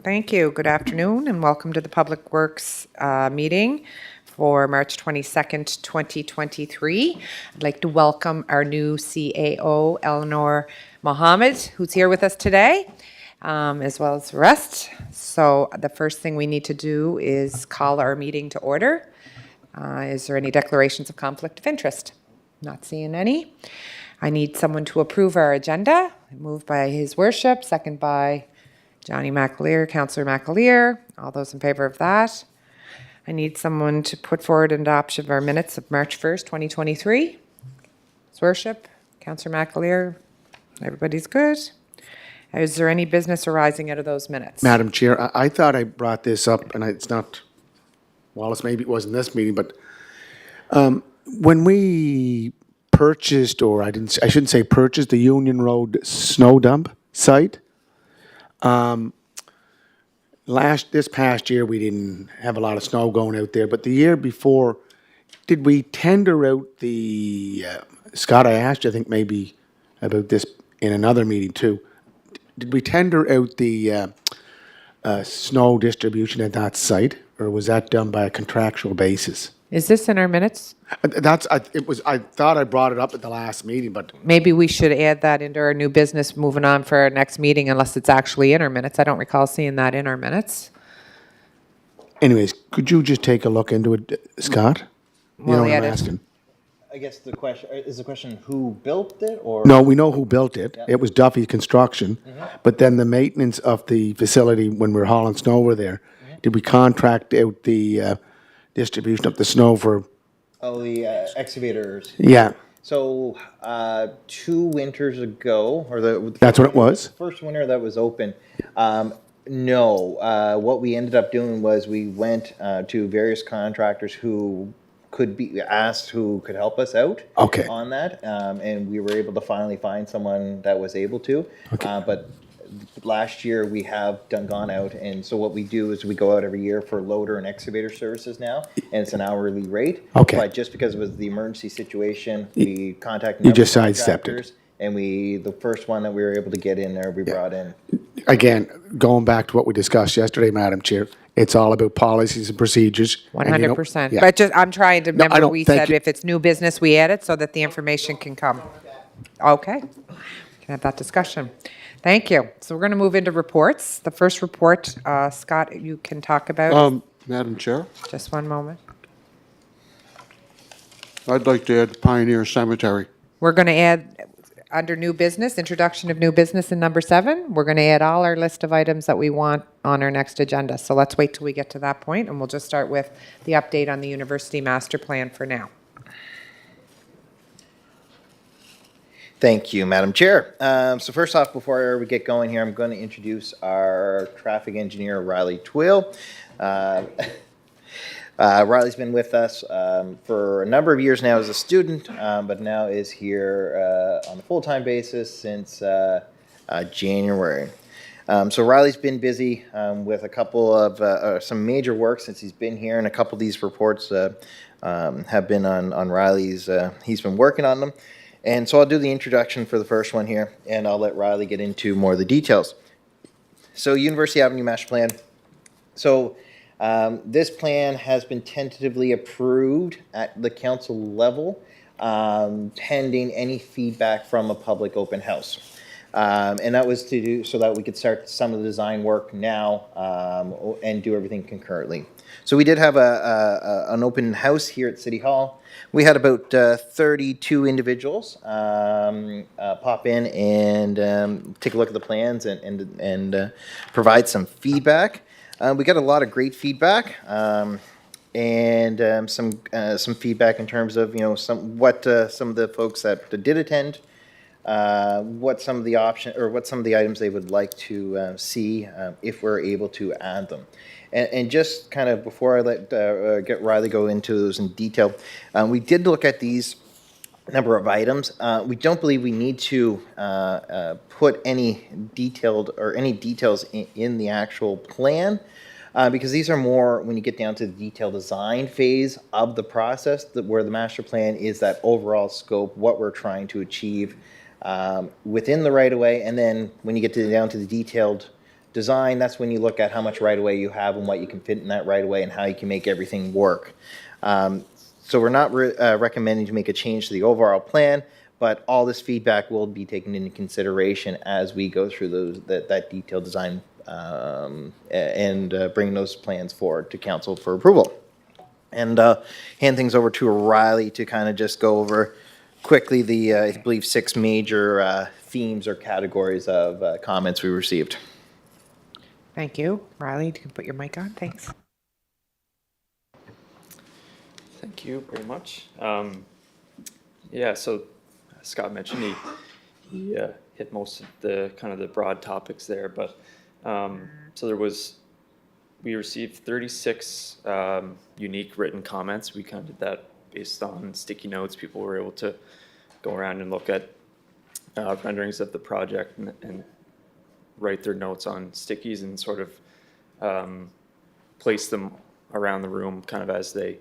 Thank you. Good afternoon and welcome to the Public Works meeting for March 22nd, 2023. I'd like to welcome our new CAO, Eleanor Mohammed, who's here with us today, as well as the rest. So the first thing we need to do is call our meeting to order. Is there any declarations of conflict of interest? Not seeing any. I need someone to approve our agenda. Moved by His Worship, second by Johnny McAleer, Councillor McAleer. All those in favor of that? I need someone to put forward an adoption of our minutes of March 1st, 2023. His Worship, Councillor McAleer. Everybody's good. Is there any business arising out of those minutes? Madam Chair, I thought I brought this up, and it's not, Wallace, maybe it wasn't this meeting, but when we purchased, or I shouldn't say purchased, the Union Road snow dump site, this past year, we didn't have a lot of snow going out there, but the year before, did we tender out the, Scott, I asked you, I think maybe about this in another meeting too. Did we tender out the snow distribution at that site, or was that done by a contractual basis? Is this in our minutes? I thought I brought it up at the last meeting, but Maybe we should add that into our new business moving on for our next meeting unless it's actually in our minutes. I don't recall seeing that in our minutes. anyways, could you just take a look into it, Scott? You Well, know what yeah, I'm that's- asking? I guess the question who built it or? No, we know who built it. It was Duffy Construction. But then the maintenance of the facility when we were hauling snow over there, did we contract out the distribution of the snow for, Oh, the excavators. yeah, So 2 winters ago, or that's what it was? first winter that was open. No, what we ended up doing was we went to various contractors who could be asked who could help us out Okay. on that, and we were able to finally find someone that was able to. But last year we have gone out, and so what we do is we go out every year for loader and excavator services now, and it's an hourly rate. Okay. But just because it was the emergency situation, we contacted. You other just sidestepped it. contractors, and the first one that we were able to get in there, we brought in. Again, going back to what we discussed yesterday, Madam Chair, it's all about policies and procedures. and you know- 100%. yeah. But just, I'm trying to remember, don't- we thank said you. if it's new business, we add it so that the information can come. Okay. Can have that discussion. Thank you. So we're going to move into reports. The first report, Scott, you can talk about. Madam Chair, Just one moment. I'd like to add Pioneer Cemetery. We're going to add, under new business, introduction of new business in number 7. We're going to add all our list of items that we want on our next agenda. So let's wait till we get to that point, and we'll just start with the update on the university master plan for now. Thank you, Madam Chair. So first off, before we get going here, I'm going to introduce our traffic engineer, Riley Twill. Riley's been with us for a number of years now as a student, but now is here on a full-time basis since January. So Riley's been busy with a couple of some major work since he's been here, and a couple of these reports have been on Riley's. He's been working on them. And so I'll do the introduction for the first one here, and I'll let Riley get into more of the details. So University Avenue Master Plan. So this plan has been tentatively approved at the council level, pending any feedback from a public open house. And that was to do so that we could start some of the design work now and do everything concurrently. So we did have an open house here at City Hall. We had about 32 individuals pop in and take a look at the plans and provide some feedback. We got a lot of great feedback and some feedback in terms of some of the folks that did attend, what some of the items they would like to see if we're able to add them. And just kind of before I let get Riley go into those in detail, we did look at these number of items. We don't believe we need to put any details in the actual plan. Because these are more when you get down to the detailed design phase of the process, where the master plan is that overall scope, what we're trying to achieve within the right of way, and then when you get down to the detailed design, that's when you look at how much right of way you have and what you can fit in that right of way and how you can make everything work. So we're not recommending to make a change to the overall plan, but all this feedback will be taken into consideration as we go through that detailed design and bring those plans forward to council for approval. And hand things over to Riley to kind of just go over quickly the, I believe, 6 major themes or categories of comments we received. Thank you. Riley, you can put your mic on. Thanks. Thank you very much. Yeah, so as Scott mentioned, he hit most of the kind of the broad topics there, but so we received 36 unique written comments. We kind of did that based on sticky notes. People were able to go around and look at renderings of the project and write their notes on stickies and sort of place them around the room kind of as they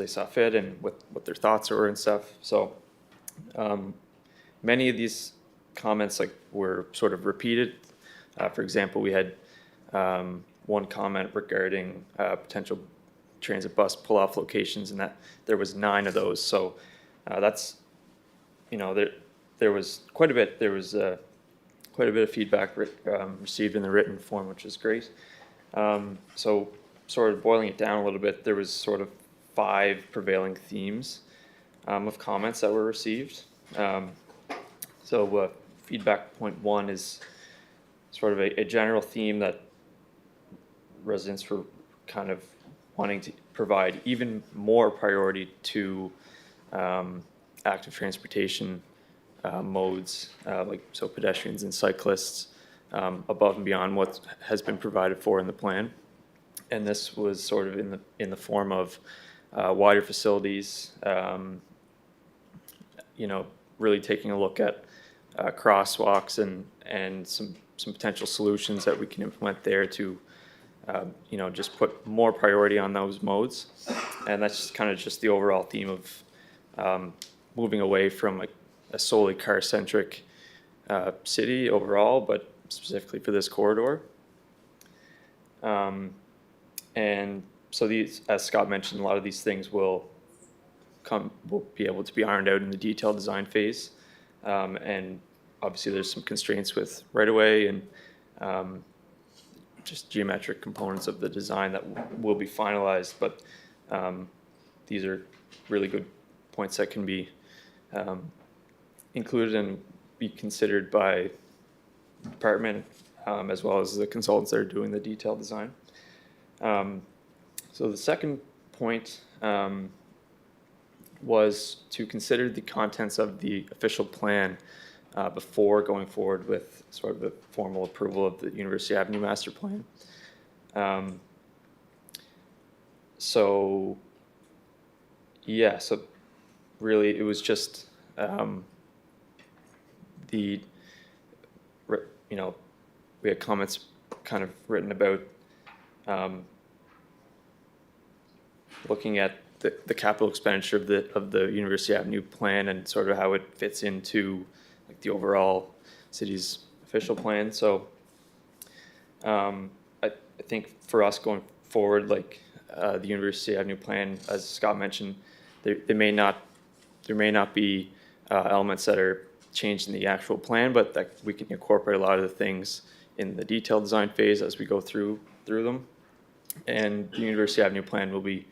saw fit and what their thoughts were and stuff. So many of these comments were sort of repeated. For example, we had one comment regarding potential transit bus pull-off locations, and that there was 9 of those. So that's, there was quite a bit. There was quite a bit of feedback received in the written form, which is great. So sort of boiling it down a little bit, there was sort of 5 prevailing themes of comments that were received. So feedback point 1 is sort of a general theme that residents were kind of wanting to provide even more priority to active transportation modes, so pedestrians and cyclists, above and beyond what has been provided for in the plan. And this was sort of in the form of wider facilities, really taking a look at crosswalks and some potential solutions that we can implement there to just put more priority on those modes. And that's kind of just the overall theme of moving away from a solely car-centric city overall, but specifically for this corridor. And so these, as Scott mentioned, a lot of these things will be able to be ironed out in the detailed design phase. And obviously there's some constraints with right-of-way and just geometric components of the design that will be finalized, but these are really good points that can be included and be considered by the department as well as the consultants that are doing the detailed design. So the second point was to consider the contents of the official plan before going forward with sort of a formal approval of the University Avenue Master Plan. So really it was just we had comments kind of written about looking at the capital expenditure of the University Avenue plan and sort of how it fits into the overall city's official plan. So I think for us going forward, the University Avenue plan, as Scott mentioned, there may not be elements that are changed in the actual plan, but that we can incorporate a lot of the things in the detailed design phase as we go through them. And the University Avenue plan will be,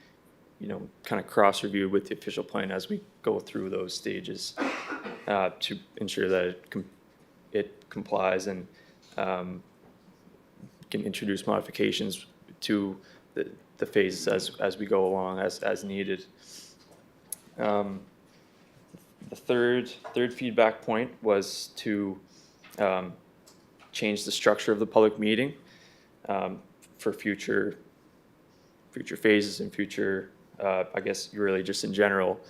kind of cross-reviewed with the official plan as we go through those stages to ensure that it complies and can introduce modifications to the phases as we go along as needed. The third feedback point was to change the structure of the public meeting for future phases and future, I guess really just in general.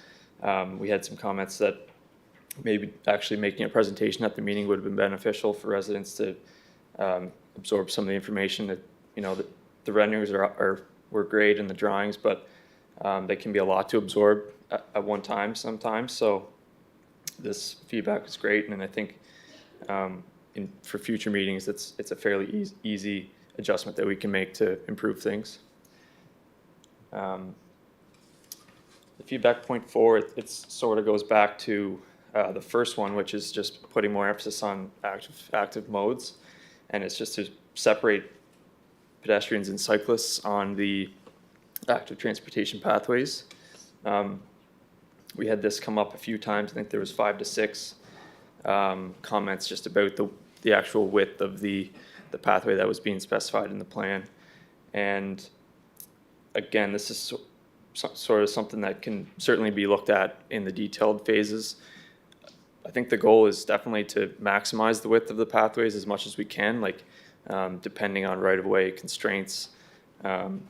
We had some comments that maybe actually making a presentation at the meeting would have been beneficial for residents to absorb some of the information that, the renderings were great in the drawings, but they can be a lot to absorb at one time sometimes. So this feedback is great, and I think for future meetings, it's a fairly easy adjustment that we can make to improve things. The feedback point 4, it sort of goes back to the first one, which is just putting more emphasis on active modes, and it's just to separate pedestrians and cyclists on the active transportation pathways. We had this come up a few times. I think there was 5 to 6 comments just about the actual width of the pathway that was being specified in the plan. And again, this is sort of something that can certainly be looked at in the detailed phases. I think the goal is definitely to maximize the width of the pathways as much as we can, like depending on right-of-way constraints,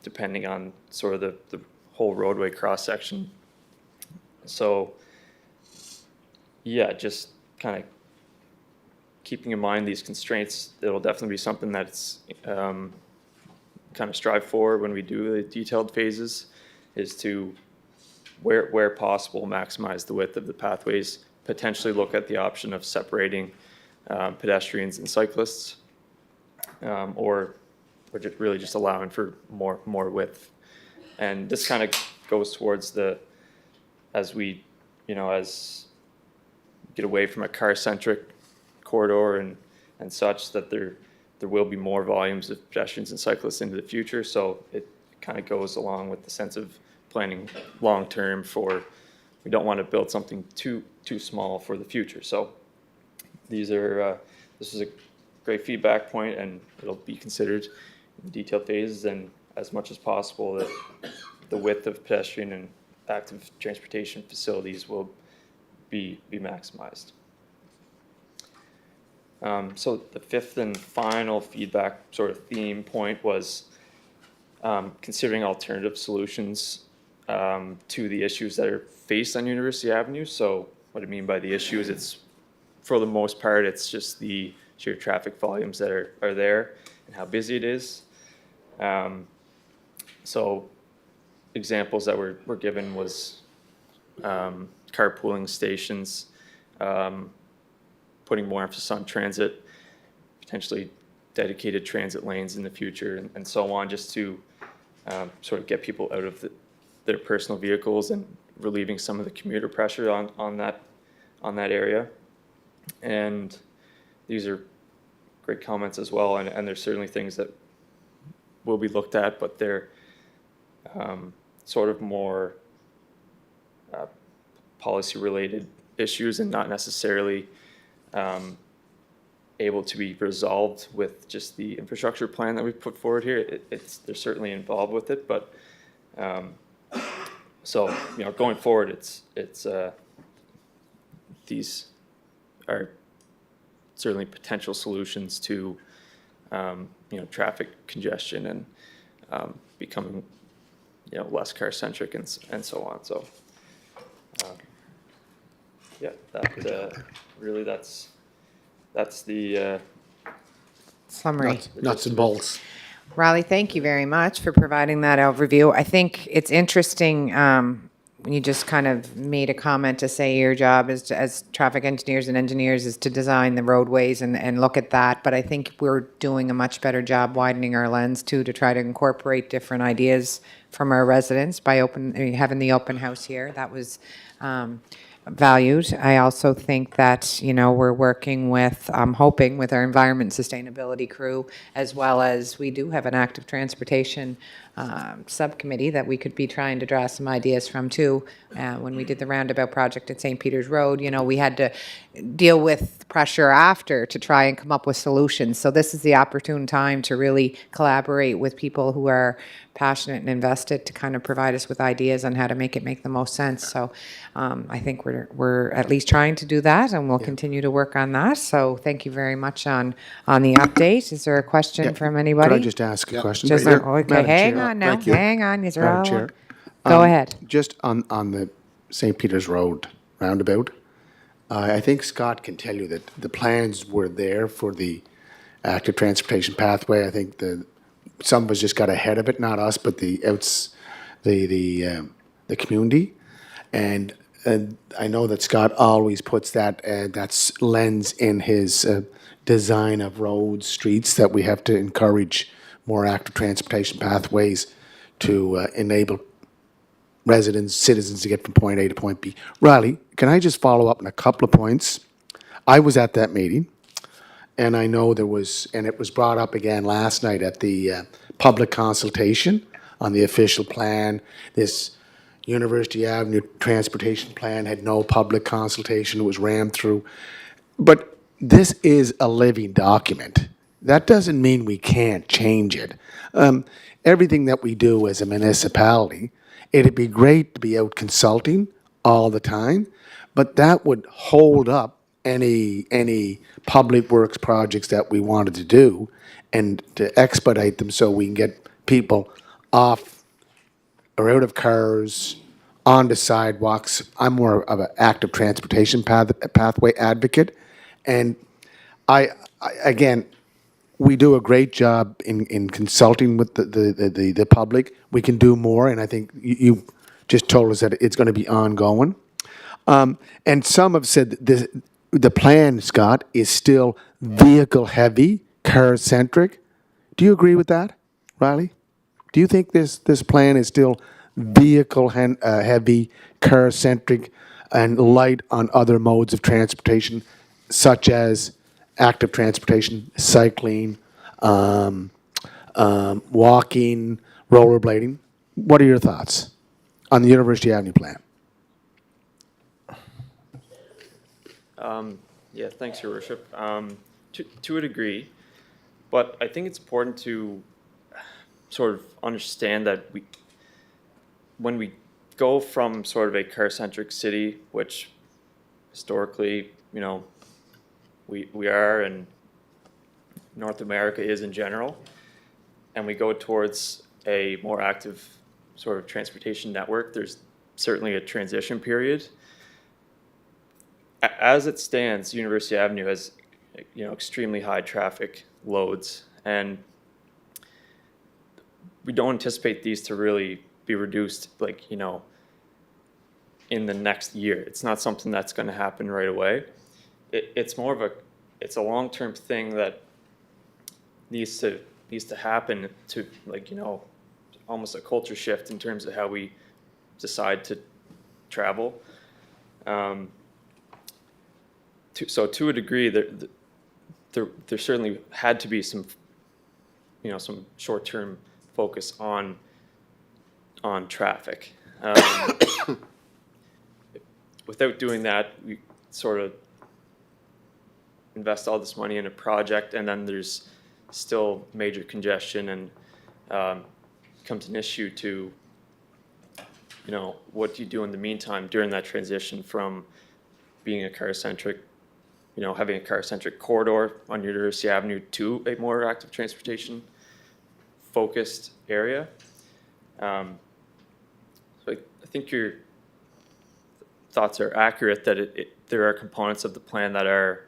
depending on sort of the whole roadway cross-section. So yeah, just kind of keeping in mind these constraints, it'll definitely be something that's kind of strive for when we do the detailed phases, is to, where possible, maximize the width of the pathways, potentially look at the option of separating pedestrians and cyclists, or really just allowing for more width. And this kind of goes towards as we get away from a car-centric corridor and such, that there will be more volumes of pedestrians and cyclists into the future. So it kind of goes along with the sense of planning long-term we don't want to build something too small for the future. So this is a great feedback point, and it'll be considered in detailed phases, and as much as possible that the width of pedestrian and active transportation facilities will be maximized. So the 5th and final feedback sort of theme point was considering alternative solutions to the issues that are faced on University Avenue. So what I mean by the issues, it's for the most part, it's just the sheer traffic volumes that are there and how busy it is. So examples that were given was carpooling stations, putting more emphasis on transit, potentially dedicated transit lanes in the future, and so on, just to sort of get people out of their personal vehicles and relieving some of the commuter pressure on that area. And these are great comments as well, and there's certainly things that will be looked at, but they're sort of more policy-related issues and not necessarily able to be resolved with just the infrastructure plan that we've put forward here. They're certainly involved with it, but so going forward, it's these are certainly potential solutions to traffic congestion and becoming less car centric and so on. So yeah, really that's the Summary. Nuts and bolts. Riley, thank you very much for providing that overview. I think it's interesting when you just kind of made a comment to say your job is as traffic engineers and engineers is to design the roadways and look at that. But I think we're doing a much better job widening our lens too, to try to incorporate different ideas from our residents by having the open house here. That was valued. I also think that, we're working with, I'm hoping, with our environment and sustainability crew, as well as we do have an active transportation subcommittee that we could be trying to draw some ideas from too. When we did the roundabout project at St. Peter's Road, we had to deal with pressure after to try and come up with solutions. So this is the opportune time to really collaborate with people who are passionate and invested to kind of provide us with ideas on how to make the most sense. So I think we're at least trying to do that, and we'll continue to work on that. So thank you very much on the update. Is there a question from anybody? Could I just ask a question? Just Madam okay, hang Chair. on now. Thank you. Hang on. These are Madam all. Chair. Go ahead. Just on the St. Peter's Road roundabout, I think Scott can tell you that the plans were there for the active transportation pathway. I think some of us just got ahead of it, not us, but the community. And I know that Scott always puts that lens in his design of roads, streets, that we have to encourage more active transportation pathways to enable residents, citizens to get from point A to point B. Riley, can I just follow up on a couple of points? I was at that meeting, and I know there was, and it was brought up again last night at the public consultation on the official plan. This University Avenue transportation plan had no public consultation. It was rammed through. But this is a living document. That doesn't mean we can't change it. Everything that we do as a municipality, it'd be great to be out consulting all the time, but that would hold up any public works projects that we wanted to do and to expedite them so we can get people off or out of cars, onto sidewalks. I'm more of an active transportation pathway advocate. And again, we do a great job in consulting with the public. We can do more, and I think you just told us that it's going to be ongoing. And some have said that the plan, Scott, is still vehicle-heavy, car-centric. Do you agree with that, Riley? Do you think this plan is still vehicle-heavy, car-centric, and light on other modes of transportation, such as active transportation, cycling, walking, rollerblading? What are your thoughts on the University Avenue plan? Yeah, thanks, Your Worship. To a degree, but I think it's important to sort of understand that when we go from sort of a car-centric city, which historically, we are, and North America is in general, and we go towards a more active sort of transportation network, there's certainly a transition period. As it stands, University Avenue has, extremely high traffic loads, and we don't anticipate these to really be reduced, in the next year. It's not something that's going to happen right away. It's more of it's a long-term thing that needs to happen to, almost a culture shift in terms of how we decide to travel. To a degree, there certainly had to be some short-term focus on traffic. Without doing that, we sort of invest all this money in a project, and then there's still major congestion, and becomes an issue to, what do you do in the meantime during that transition from being a car-centric, having a car-centric corridor on University Avenue to a more active transportation focused area. So I think your thoughts are accurate that there are components of the plan that are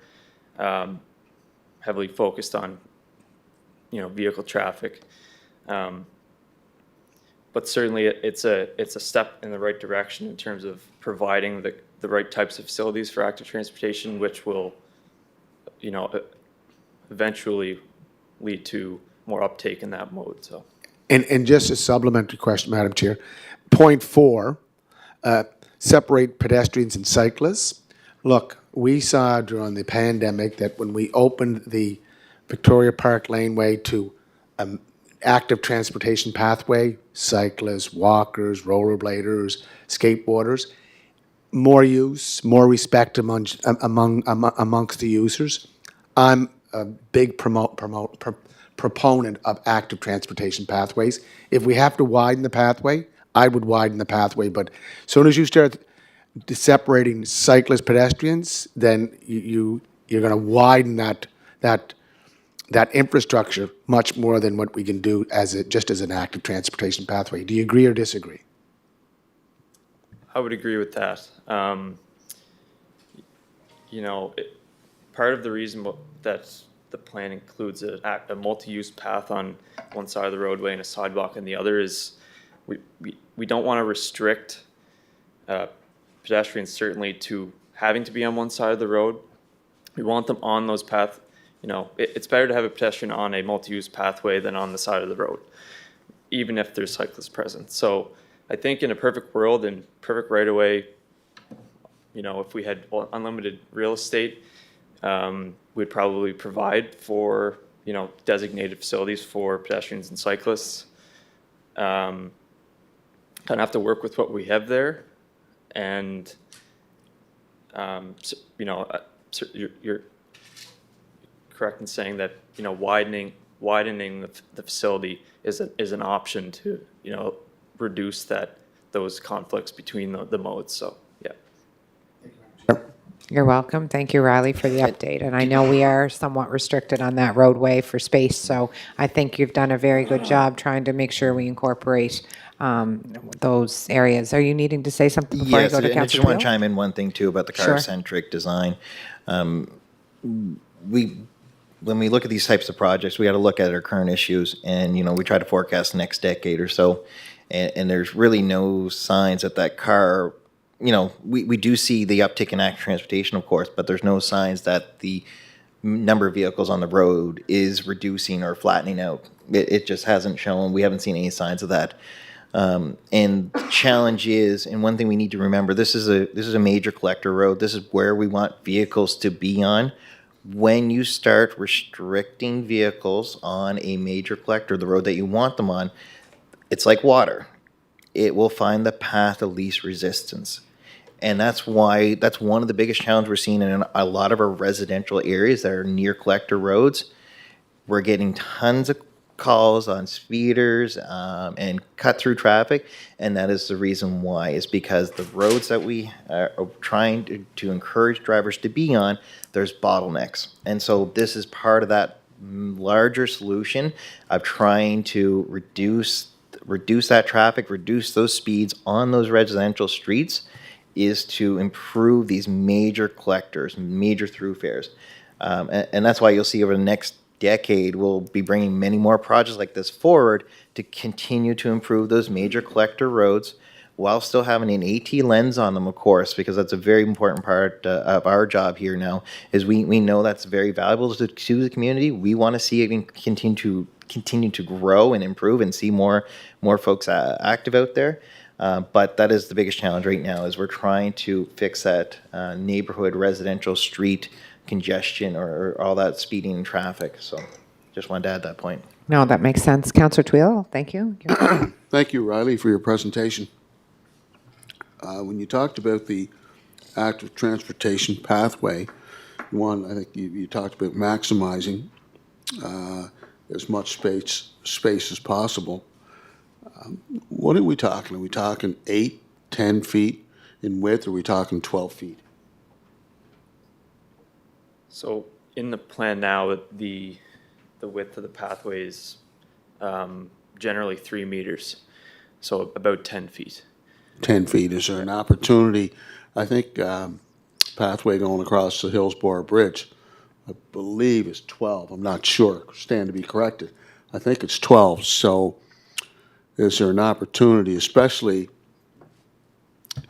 heavily focused on, vehicle traffic. But certainly it's a step in the right direction in terms of providing the right types of facilities for active transportation, which will, eventually lead to more uptake in that mode. So. And just a supplementary question, Madam Chair. Point 4, separate pedestrians and cyclists. Look, we saw during the pandemic that when we opened the Victoria Park Laneway to active transportation pathway, cyclists, walkers, rollerbladers, skateboarders, more use, more respect amongst the users. I'm a big proponent of active transportation pathways. If we have to widen the pathway, I would widen the pathway. But as soon as you start separating cyclists, pedestrians, then you're going to widen that infrastructure much more than what we can do just as an active transportation pathway. Do you agree or disagree? I would agree with that. Part of the reason that the plan includes a multi-use path on one side of the roadway and a sidewalk on the other is we don't want to restrict pedestrians certainly to having to be on one side of the road. We want them on those paths. It's better to have a pedestrian on a multi-use pathway than on the side of the road, even if there's cyclists present. So I think in a perfect world and perfect right of way, if we had unlimited real estate, we'd probably provide for, designated facilities for pedestrians and cyclists. Kind of have to work with what we have there. And, so you're correct in saying that, widening the facility is an option to, reduce those conflicts between the modes. So, yeah. You're welcome. Thank you, Riley, for the update. And I know we are somewhat restricted on that roadway for space, so I think you've done a very good job trying to make sure we incorporate those areas. Are you needing to say something before Yes, I go to and I Councillor just want to Twill? chime in one thing too about the Sure. car-centric design. When we look at these types of projects, we got to look at our current issues, and we try to forecast the next decade or so. And there's really no signs that car. We do see the uptick in active transportation, of course, but there's no signs that the number of vehicles on the road is reducing or flattening out. It just hasn't shown. We haven't seen any signs of that. And the challenge is, and one thing we need to remember, this is a major collector road. This is where we want vehicles to be on. When you start restricting vehicles on a major collector, the road that you want them on, it's like water. It will find the path of least resistance. And that's one of the biggest challenges we're seeing in a lot of our residential areas that are near collector roads. We're getting tons of calls on speeders and cut through traffic, and that is the reason why, is because the roads that we are trying to encourage drivers to be on, there's bottlenecks. And so this is part of that larger solution of trying to reduce that traffic, reduce those speeds on those residential streets, is to improve these major collectors, major thoroughfares. And that's why you'll see over the next decade, we'll be bringing many more projects like this forward to continue to improve those major collector roads while still having an AT lens on them, of course, because that's a very important part of our job here now, is we know that's very valuable to the community. We want to see it continue to grow and improve and see more folks active out there. But that is the biggest challenge right now, is we're trying to fix that neighborhood residential street congestion or all that speeding and traffic. So just wanted to add that point. No, that makes sense. Councillor Twill, thank you. Thank you, Riley, for your presentation. When you talked about the active transportation pathway, I think you talked about maximizing as much space as possible. What are we talking? Are we talking 8, 10 feet in width, or are we talking 12 feet? So in the plan now, the width of the pathway is generally 3 meters, so about 10 feet. 10 feet. Is there an opportunity? I think pathway going across the Hillsborough Bridge, I believe is 12. I'm not sure. Stand to be corrected. I think it's 12. So is there an opportunity, especially,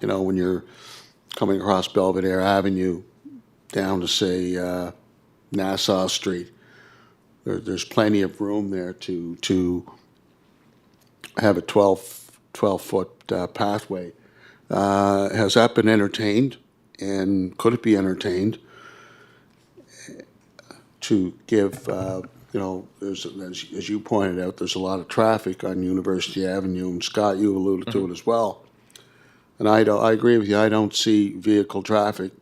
when you're coming across Belvedere Avenue down to, say, Nassau Street, there's plenty of room there to have a 12-foot pathway. Has that been entertained, and could it be entertained to give, there's, as you pointed out, there's a lot of traffic on University Avenue, and Scott, you alluded to it as well. And I agree with you. I don't see vehicle traffic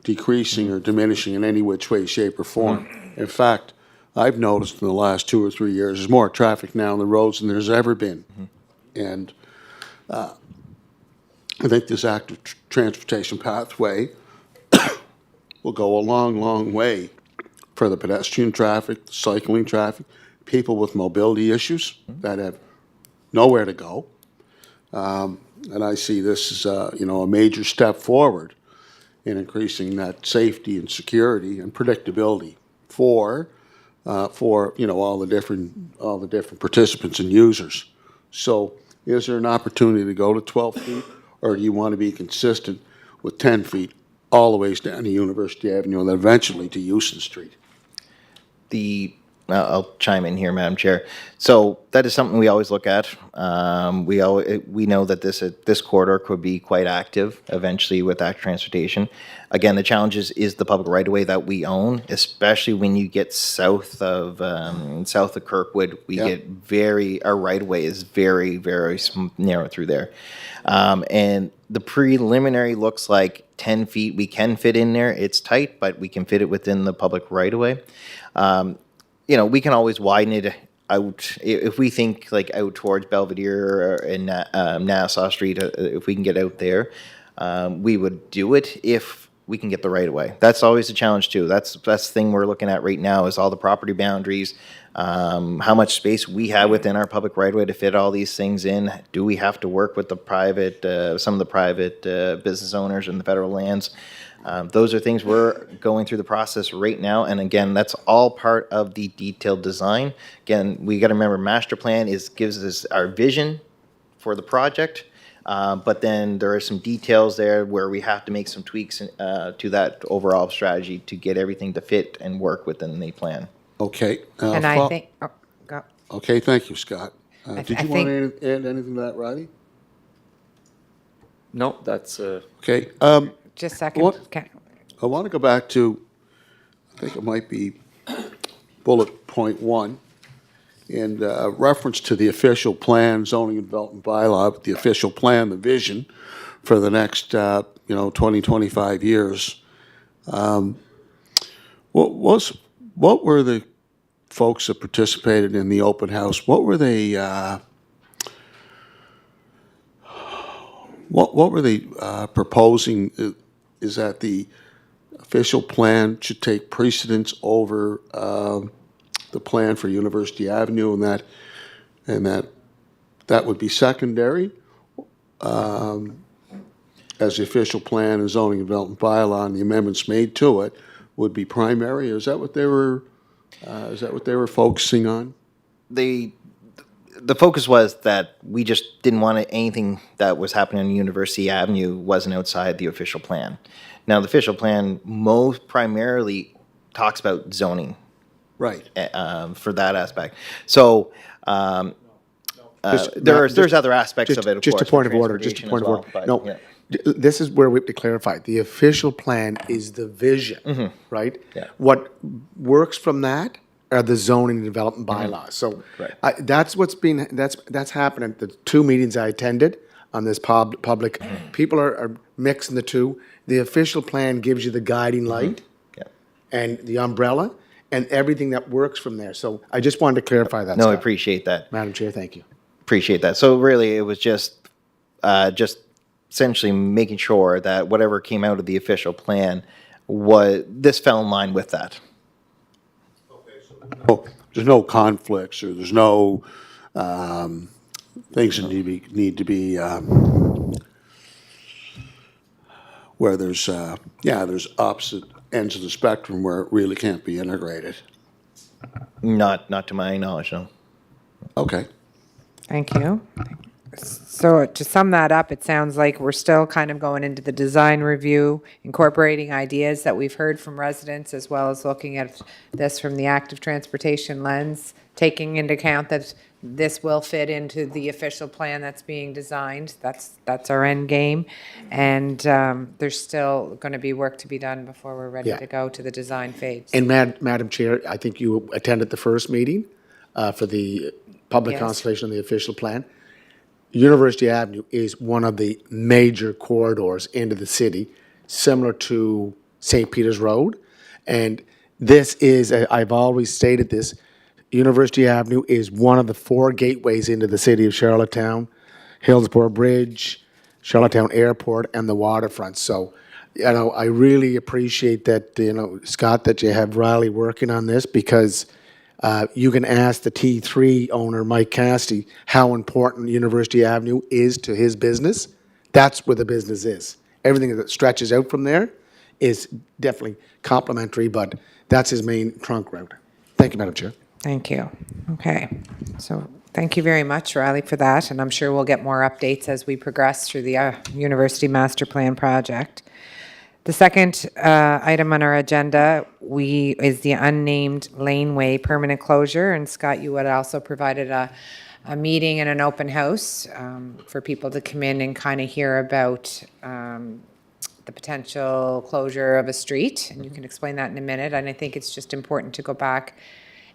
decreasing or diminishing in any which way, shape, or form. In fact, I've noticed in the last 2 or 3 years, there's more traffic now on the roads than there's ever been. And I think this active transportation pathway will go a long, long way for the pedestrian traffic, the cycling traffic, people with mobility issues that have nowhere to go. And I see this as a major step forward in increasing that safety and security and predictability for all the different participants and users. So is there an opportunity to go to 12 feet, Or do you want to be consistent with 10 feet all the ways down to University Avenue and then eventually to Houston Street? I'll chime in here, Madam Chair. So that is something we always look at. We know that this corridor could be quite active eventually with active transportation. Again, the challenge is the public right of way that we own, especially when you get south of Kirkwood. Our right of way is very, very narrow through there, and the preliminary looks like 10 feet we can fit in there. It's tight, but we can fit it within the public right of way. We can always widen it out if we think like out towards Belvedere and Nassau Street. If we can get out there, we would do it if we can get the right of way. That's always a challenge too. That's the thing we're looking at right now is all the property boundaries, how much space we have within our public right of way to fit all these things in. Do we have to work with some of the private business owners in the federal lands? Those are things we're going through the process right now. And again, that's all part of the detailed design. Again, we got to remember master plan gives us our vision for the project. But then there are some details there where we have to make some tweaks to that overall strategy to get everything to fit and work within the plan. Okay. And I think, go. Okay, thank you, Scott. Did you I want to add anything to that, Riley? No, that's Okay. Just a second. What? Okay. I want to go back to, I think it might be bullet point 1, in reference to the official plan, zoning and development bylaw, the official plan, the vision for the next, 20, 25 years. What were the folks that participated in the open house? What were they? What were they proposing? Is that the official plan should take precedence over the plan for University Avenue, and that would be secondary, as the official plan and zoning and development bylaw and the amendments made to it would be primary? Or is that what they were? Is that what they were focusing on? The focus was that we just didn't want anything that was happening on University Avenue wasn't outside the official plan. Now, the official plan most primarily talks about zoning Right. for that aspect. So there's other aspects of it, of Just course. a point for of order, just a transportation point as of well, order. but, No, this is where we have to clarify. The official plan is the vision, right? Yeah. What works from that are the zoning and development bylaws. So Right. that's that's happening at the 2 meetings I attended on this public. People are mixing the two. The official plan gives you the guiding light Yeah. and the umbrella and everything that works from there. So I just wanted to clarify that. No, I Scott. appreciate that. Madam Chair, thank you. Appreciate that. So really, it was just essentially making sure that whatever came out of the official plan this fell in line with that. Oh, there's no conflicts, or there's no things that need to be where there's there's opposite ends of the spectrum where it really can't be integrated. Not to my knowledge, no. Okay. Thank you. So to sum that up, it sounds like we're still kind of going into the design review, incorporating ideas that we've heard from residents, as well as looking at this from the active transportation lens, taking into account that this will fit into the official plan that's being designed. That's our end game. And there's still going to be work to be done before we're ready Yeah. to go to the design phase. And Madam Chair, I think you attended the first meeting for the public Yes. consultation on the official plan. University Avenue is one of the major corridors into the city, similar to St. Peter's Road. And this is, I've always stated this, University Avenue is one of the 4 gateways into the city of Charlottetown, Hillsborough Bridge, Charlottetown Airport, and the waterfront. So, I really appreciate that, Scott, that you have Riley working on this, because you can ask the T3 owner, Mike Cassidy, how important University Avenue is to his business. That's where the business is. Everything that stretches out from there is definitely complementary, but that's his main trunk route. Thank you, Madam Chair. Thank you. Okay. So Thank you very much, Riley, for that, and I'm sure we'll get more updates as we progress through the University Master Plan project. The second item on our agenda is the unnamed laneway permanent closure, and Scott, you had also provided a meeting and an open house for people to come in and kind of hear about the potential closure of a street, and you can explain that in a minute. And I think it's just important to go back.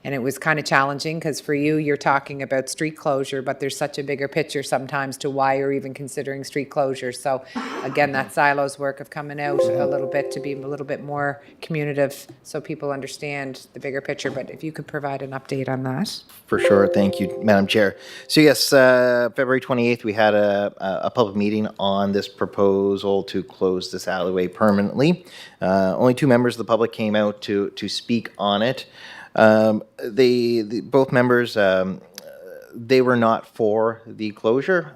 And it was kind of challenging because for you, you're talking about street closure, but there's such a bigger picture sometimes to why you're even considering street closure. So again, that silos work of coming out a little bit to be a little bit more communicative so people understand the bigger picture. But if you could provide an update on that. For sure. Thank you, Madam Chair. So yes, February 28th, we had a public meeting on this proposal to close this alleyway permanently. Only 2 members of the public came out to speak on it. Both members, they were not for the closure.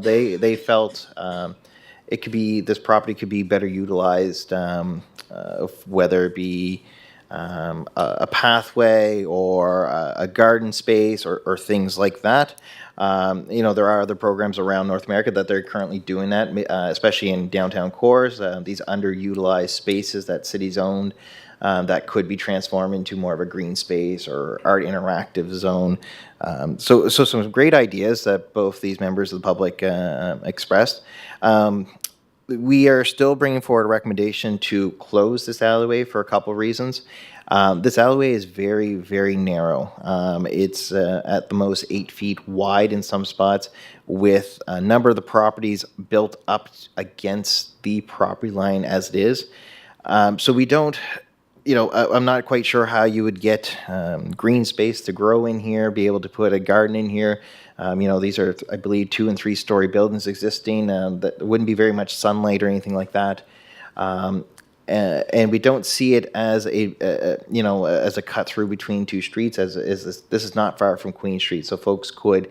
They felt this property could be better utilized, whether it be a pathway or a garden space or things like that. There are other programs around North America that they're currently doing that, especially in downtown cores, these underutilized spaces that cities own. That could be transformed into more of a green space or art interactive zone. So some great ideas that both these members of the public expressed. We are still bringing forward a recommendation to close this alleyway for a couple of reasons. This alleyway is very, very narrow. It's at the most 8 feet wide in some spots, with a number of the properties built up against the property line as it is. So we don't... I'm not quite sure how you would get green space to grow in here, be able to put a garden in here. These are, I believe, 2- and 3-story buildings existing. That wouldn't be very much sunlight or anything like that. And we don't see it as as a cut through between 2 streets. This is not far from Queen Street, so folks could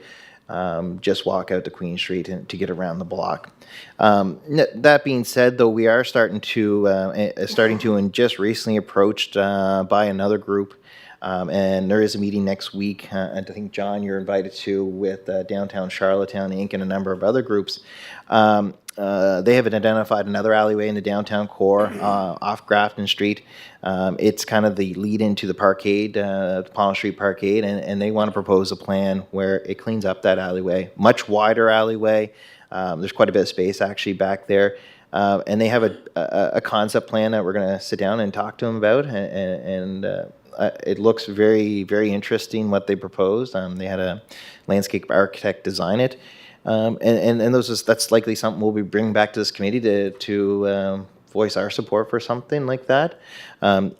just walk out to Queen Street to get around the block. That being said, though, we are starting to and just recently approached by another group, and there is a meeting next week. And I think, John, you're invited to, with Downtown Charlottetown Inc. and a number of other groups. They have identified another alleyway in the downtown core off Grafton Street. It's kind of the lead into the parkade, the Palm Street Parkade, and they want to propose a plan where it cleans up that alleyway. Much wider alleyway. There's quite a bit of space actually back there. And they have a concept plan that we're going to sit down and talk to them about. And it looks very, very interesting what they proposed. They had a landscape architect design it. That's likely something we'll be bringing back to this committee to voice our support for something like that.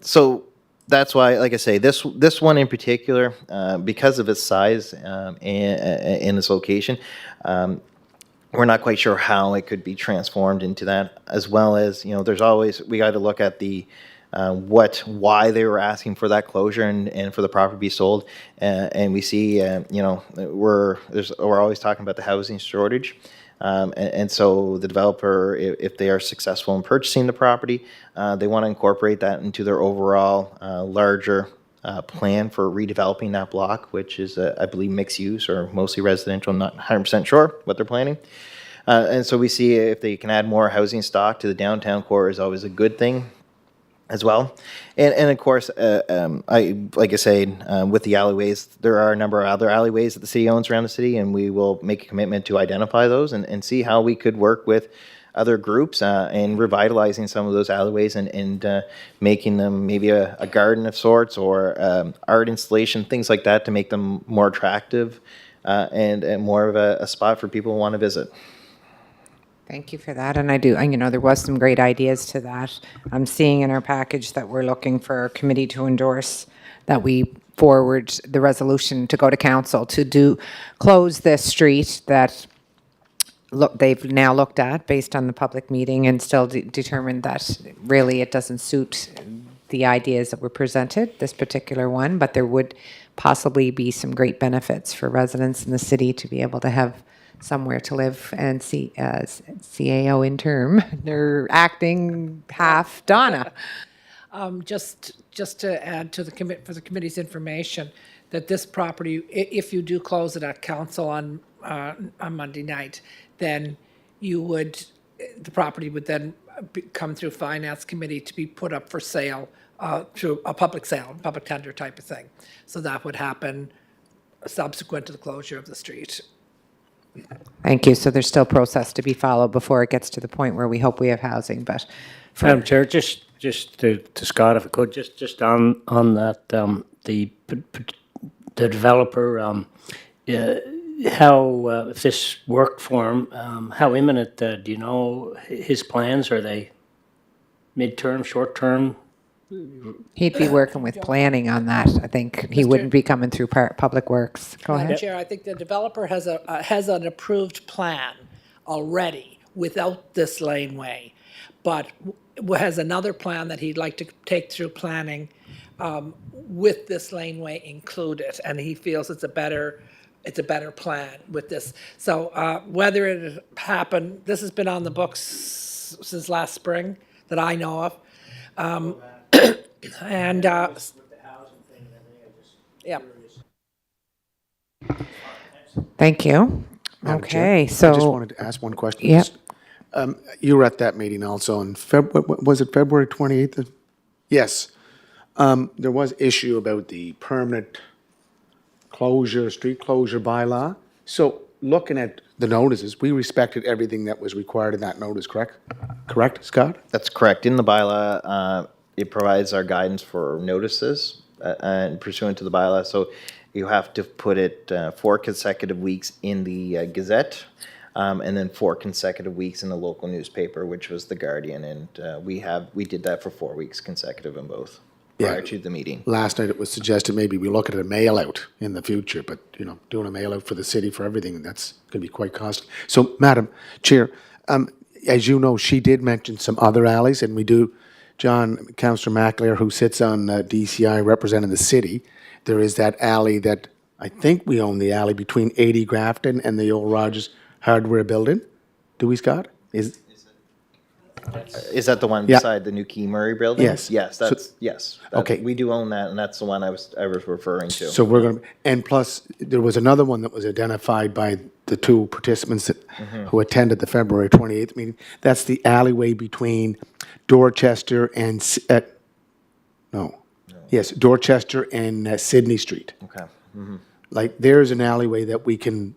So that's why, like I say, this one in particular, because of its size and its location, we're not quite sure how it could be transformed into that. As well as, we got to look at the why they were asking for that closure and for the property to be sold. And we see, we're always talking about the housing shortage. And so the developer, if they are successful in purchasing the property, they want to incorporate that into their overall larger plan for redeveloping that block, which is, I believe, mixed use or mostly residential. I'm not 100% sure what they're planning. And so we see if they can add more housing stock to the downtown core is always a good thing as well. And of course, with the alleyways, there are a number of other alleyways that the city owns around the city, and we will make a commitment to identify those and see how we could work with other groups in revitalizing some of those alleyways and making them maybe a garden of sorts or art installation, things like that, to make them more attractive and more of a spot for people who want to visit. Thank you for that. And there was some great ideas to that. I'm seeing in our package that we're looking for our committee to endorse that we forward the resolution to go to council to close this street that they've now looked at based on the public meeting and still determined that really it doesn't suit the ideas that were presented, this particular one, but there would possibly be some great benefits for residents in the city to be able to have somewhere to live. And see, as CAO interim, they're acting half Donna. Just to add to for the committee's information, that this property, if you do close it at council on Monday night, then the property would then come through finance committee to be put up for sale, through a public sale, public tender type of thing. So that would happen subsequent to the closure of the street. Thank you. So there's still process to be followed before it gets to the point where we hope we have housing, but Madam Chair, just to Scott, if I could, just on that, the developer, how, if this worked for him, how imminent, do you know his plans? Are they midterm, short-term? he'd be working with planning on that. I think he wouldn't be coming through Public Works. Go Madam ahead. Chair, I think the developer has an approved plan already without this laneway, but has another plan that he'd like to take through planning with this laneway included, and he feels it's a better plan with this. So whether it happened, this has been on the books since last spring that I know of. And, yeah. Thank you. Madam Chair, Okay, I just so, wanted to ask one question. Yep. You were at that meeting also in was it February 28th? Yes. There was issue about the permanent closure, street closure bylaw. So looking at the notices, we respected everything that was required in that notice, correct? Correct, Scott? That's correct. In the bylaw, it provides our guidance for notices and pursuant to the bylaw. So you have to put it 4 consecutive weeks in the Gazette, and then 4 consecutive weeks in the local newspaper, which was the Guardian. And we did that for 4 weeks consecutive in both prior to the meeting. Last night it was suggested maybe we look at a mail out in the future, but doing a mail out for the city for everything, that's going to be quite costly. So, Madam Chair, as you know, she did mention some other alleys, and we do. John, Councillor McAleer, who sits on DCI representing the city, there is that alley that I think we own the alley between 80 Grafton and the old Rogers Hardware building. Do we, Scott? Is that the one Yeah. beside the new Key Murray building? Yes. Yes, yes. Okay. We do own that, and that's the one I was referring to. So we're going to, and plus, there was another one that was identified by the 2 participants who attended the February 28th meeting. That's the alleyway between Dorchester and, Dorchester and Sydney Street. Okay. Like, there's an alleyway that we can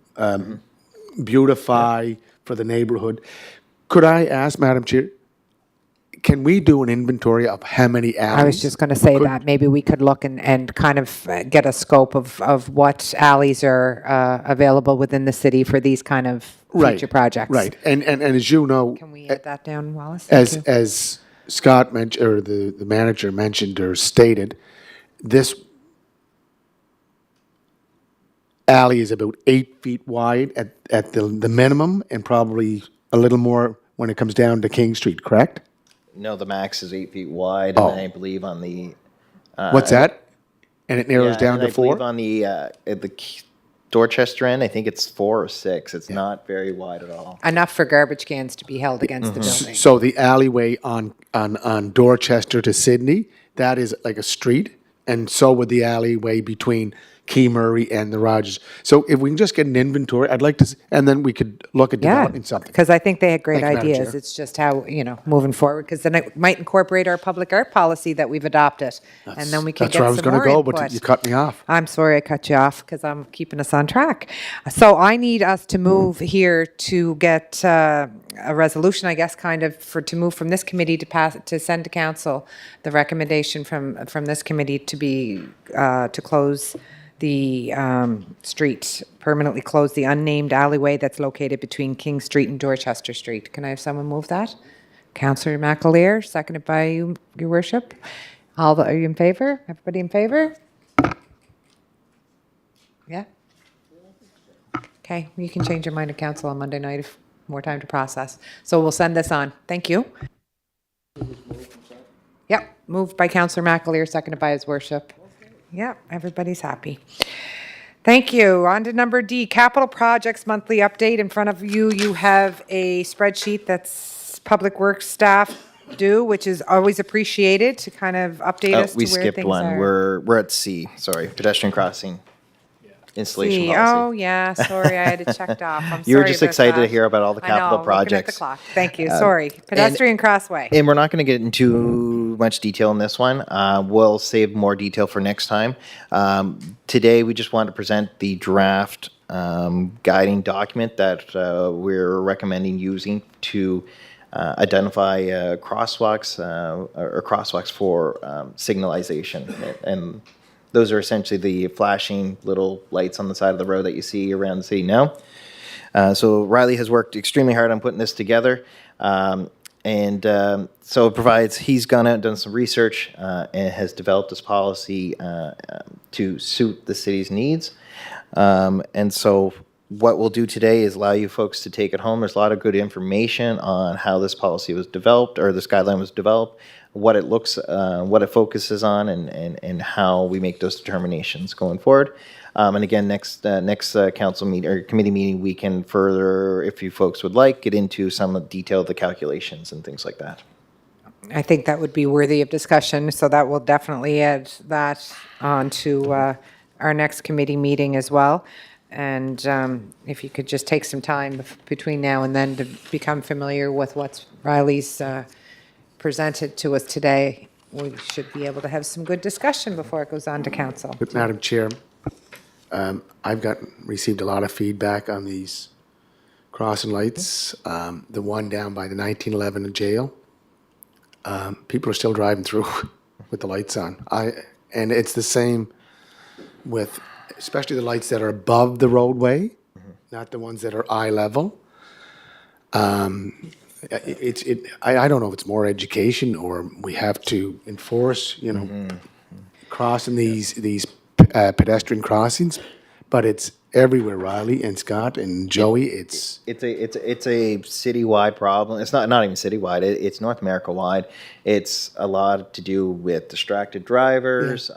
beautify for the neighborhood. Could I ask, Madam Chair, can we do an inventory of how many alleys? I was just going to say that maybe we could look and kind of get a scope of what alleys are available within the city for these kind of future projects. Right, and as you know, Can we add that down, Wallace? Thank you. as Scott mentioned, or the manager mentioned or stated, this alley is about 8 feet wide at the minimum, and probably a little more when it comes down to King Street, correct? No, the max is 8 feet wide, and then I believe on the What's that? And it narrows yeah, down and to I believe 4? on the at the Dorchester end, I think it's 4 or 6. It's not very wide at all. Enough for garbage cans to be held against the building. So the alleyway on Dorchester to Sydney, that is like a street, and so would the alleyway between Key Murray and the Rogers. So if we can just get an inventory, I'd like to, and then we could look at Yeah, developing something. because I think they had great Thank you, Madam ideas. Chair. It's just how, moving forward, because then it might incorporate our public art policy that we've adopted. And then we can That's where I get was some gonna more go, input. but you cut me off. I'm sorry I cut you off because I'm keeping us on track. So I need us to move here to get a resolution, I guess, kind of to move from this committee to send to council the recommendation from this committee to be, to close the street, permanently close the unnamed alleyway that's located between King Street and Dorchester Street. Can I have someone move that? Councillor McAleer, seconded by you, your worship. Are you in favor? Everybody in favor? Yeah? Okay, you can change your mind to council on Monday night if more time to process. So we'll send this on. Thank you. Yep, moved by Councillor McAleer, seconded by his worship. Yep, everybody's happy. Thank you. On to number D, capital projects monthly update. In front of you, you have a spreadsheet that's Public Works staff do, which is always appreciated to kind of update Oh, us to we where skipped things one. are. We're at C. Sorry, pedestrian crossing installation See, policy. oh, yeah, sorry, I had it checked off. I'm sorry You were just about excited to that. hear about all the I know, capital looking at the projects. clock. Thank you, sorry. Pedestrian crossway. And we're not going to get into much detail in this one. We'll save more detail for next time. Today, we just want to present the draft guiding document that we're recommending using to identify crosswalks or crosswalks for signalization. And those are essentially the flashing little lights on the side of the road that you see around the city now. So Riley has worked extremely hard on putting this together. So it provides, he's gone out and done some research and has developed this policy to suit the city's needs. And so what we'll do today is allow you folks to take it home. There's a lot of good information on how this policy was developed, or this guideline was developed, what it looks, what it focuses on, and how we make those determinations going forward. And again, next council meeting or committee meeting, we can further, if you folks would like, get into some of the detail of the calculations and things like that. I think that would be worthy of discussion, so that will definitely add that on to our next committee meeting as well. And if you could just take some time between now and then to become familiar with what Riley's presented to us today, we should be able to have some good discussion before it goes on to council. But Madam Chair, I've received a lot of feedback on these crossing lights. The one down by the 1911 jail, people are still driving through with the lights on. And it's the same with, especially the lights that are above the roadway, not the ones that are eye level. I don't know if it's more education or we have to enforce, crossing these pedestrian crossings, but it's everywhere, Riley and Scott and Joey. It's It's a citywide problem. It's not even citywide. It's North America wide. It's a lot to do with distracted drivers.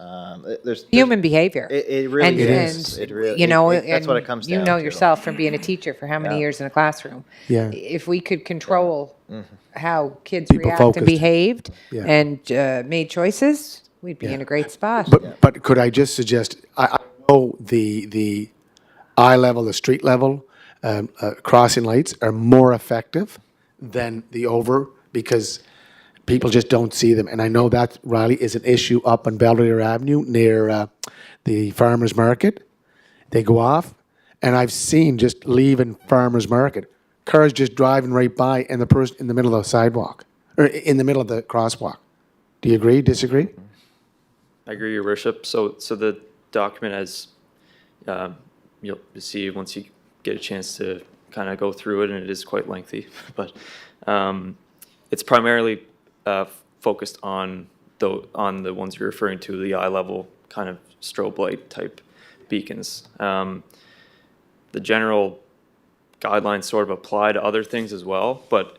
There's Human behavior. It really And- is. and, It really, you know, that's what it and comes down You know to. yourself from being a teacher for how many Yeah. years in a classroom. Yeah. If we could control how kids People react and focused. behaved Yeah. and made choices, we'd be in a great spot. But could I just suggest, I know the eye level, the street level crossing lights are more effective than the over because people just don't see them. And I know that, Riley, is an issue up on Belvedere Avenue near the farmer's market. They go off, and I've seen just leaving farmer's market, cars just driving right by and the person in the middle of the sidewalk or in the middle of the crosswalk. Do you agree, disagree? I agree, Your Worship. So the document, as you'll see once you get a chance to kind of go through it, and it is quite lengthy, but it's primarily focused on the ones you're referring to, the eye level kind of strobe light type beacons. The general guidelines sort of apply to other things as well, but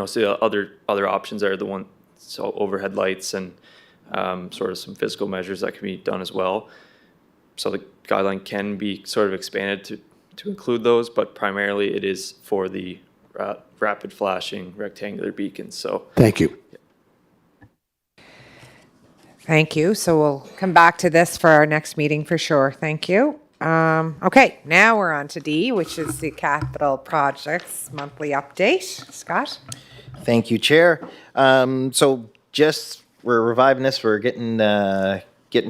so other options are so overhead lights and sort of some physical measures that can be done as well. So the guideline can be sort of expanded to include those, but primarily it is for the rapid flashing rectangular beacons. So Thank you. Thank you. So we'll come back to this for our next meeting for sure. Thank you. Okay, now we're on to D, which is the capital projects monthly update. Scott? Thank you, Chair. So just we're reviving this. We're getting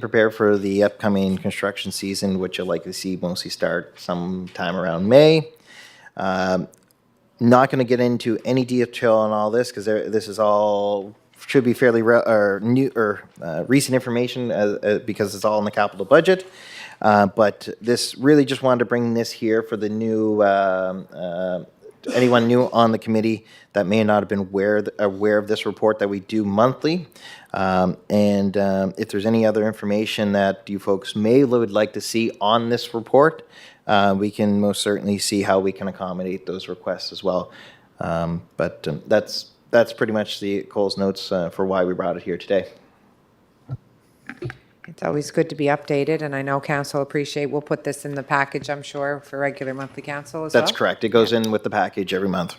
prepared for the upcoming construction season, which you'll likely see mostly start sometime around May. Not going to get into any detail on all this because this is all should be fairly recent information because it's all in the capital budget. But this really just wanted to bring this here for the new anyone new on the committee that may not have been aware of this report that we do monthly. And if there's any other information that you folks would like to see on this report, we can most certainly see how we can accommodate those requests as well. But that's pretty much the Cole's notes for why we brought it here today. It's always good to be updated, and I know council we'll put this in the package, I'm sure, for regular monthly council as well. That's correct. It goes in with the package every month.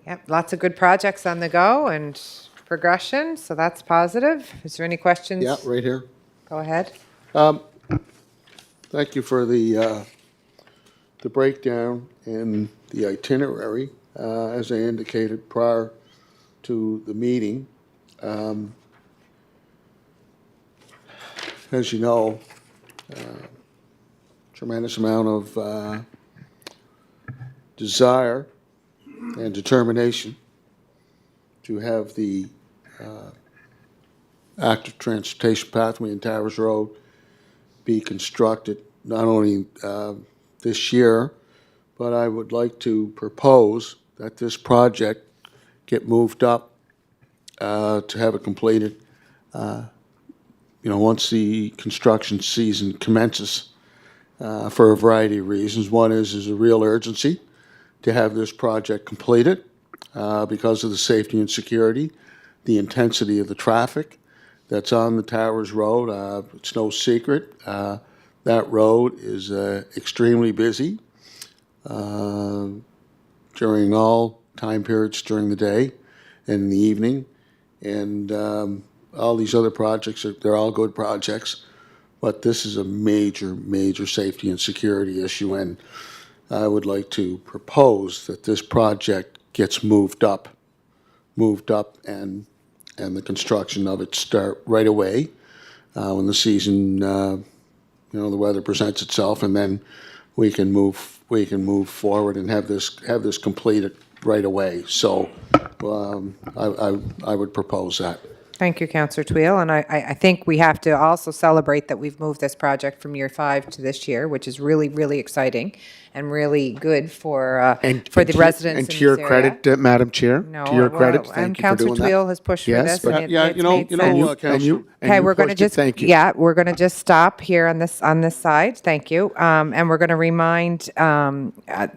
Yep, lots of good projects on the go and progression, so that's positive. Is there any questions? Yeah, right here. Go ahead. Thank you for the breakdown and the itinerary, as I indicated prior to the meeting. As you know, tremendous amount of desire and determination to have the active transportation pathway in Towers Road be constructed, not only this year, but I would like to propose that this project get moved up to have it completed, once the construction season commences, for a variety of reasons. One is a real urgency to have this project completed because of the safety and security, the intensity of the traffic that's on the Towers Road. It's no secret. That road is extremely busy during all time periods during the day and in the evening. And all these other projects, they're all good projects, but this is a major, major safety and security issue. And I would like to propose that this project gets moved up and the construction of it start right away when the season, the weather presents itself, and then we can move forward and have this completed right away. So I would propose that. Thank you, Councillor Twill. And I think we have to also celebrate that we've moved this project from year 5 to this year, which is really, really exciting and really good for the residents And in to your this area. credit, Madam Chair, No, to your well, credit, and thank you for doing Councillor that. Twill has pushed for Yes, this. but- and Yeah, it's made sense. Councillor, Okay, we're going to just, thank you. yeah, we're going to just stop here on this side. Thank you. And we're going to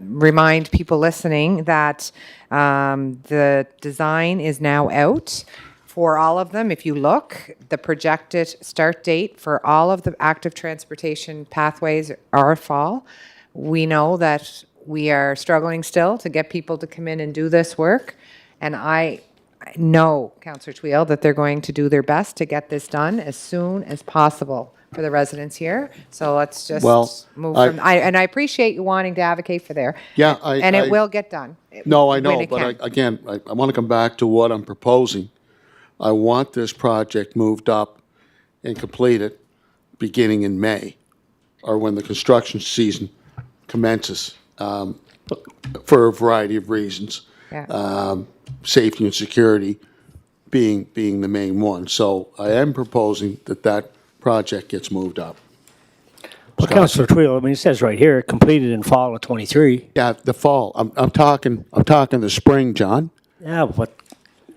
remind people listening that the design is now out for all of them. If you look, the projected start date for all of the active transportation pathways are fall. We know that we are struggling still to get people to come in and do this work. And I know, Councillor Twill, that they're going to do their best to get this done as soon as possible for the residents here. So let's just Well, move I- from, and I appreciate you wanting to advocate for there. Yeah, And I- it will get done. No, I when know, it but can. I want to come back to what I'm proposing. I want this project moved up and completed beginning in May, or when the construction season commences, for a variety of reasons. Yeah. Safety and security being the main one. So I am proposing that project gets moved up. Well, Councillor Twill, I mean, it says right here, completed in fall of '23. Yeah, the fall. I'm talking the spring, John. Yeah, but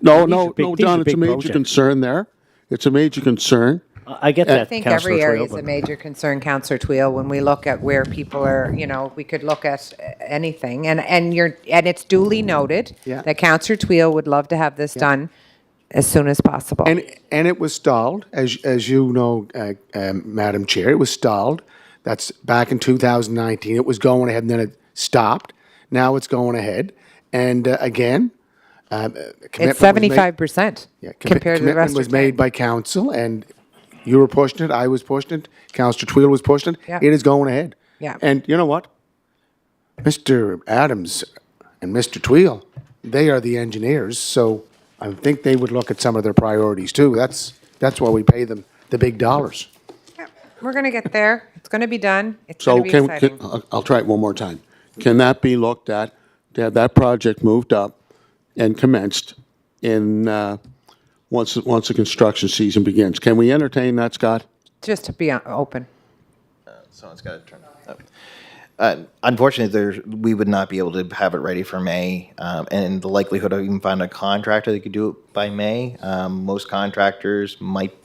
No, These are big- no, these are John, it's a big major projects. concern there. It's a major concern. I get I that, think Councillor every area Twill, is a but major concern, Councillor Twill, when we look at where people are, we could look at anything. And it's duly noted Yeah. that Councillor Twill would love to have this done as soon as possible. And it was stalled, as you know, Madam Chair, it was stalled. That's back in 2019. It was going ahead and then it stopped. Now it's going ahead. And again, It's 75% compared to the commitment rest was of made town. by council, and you were pushing it, I was pushing it, Councillor Twill was pushing it. Yeah. It is going ahead. Yeah. And you know what? Mr. Adams and Mr. Twill, they are the engineers, so I think they would look at some of their priorities too. That's why we pay them the big dollars. We're going to get there. It's going to be done. It's So going to be exciting. I'll try it one more time. Can that be looked at, to have that project moved up and commenced in, once the construction season begins? Can we entertain that, Scott? Just to be open. Someone's got to turn it up. Unfortunately, we would not be able to have it ready for May, and the likelihood of even finding a contractor that could do it by May. Most contractors might.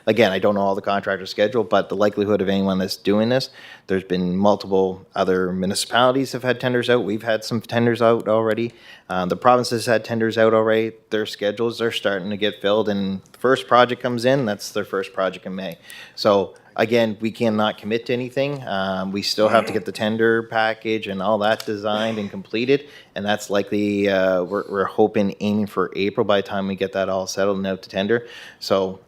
Again, I don't know all the contractor schedule, but the likelihood of anyone that's doing this, there's been multiple other municipalities have had tenders out. We've had some tenders out already. The provinces had tenders out already. Their schedules are starting to get filled, and the first project comes in, that's their first project in May. So again, we cannot commit to anything. We still have to get the tender package and all that designed and completed, and that's likely, we're hoping, aiming for April by the time we get that all settled and out to tender. So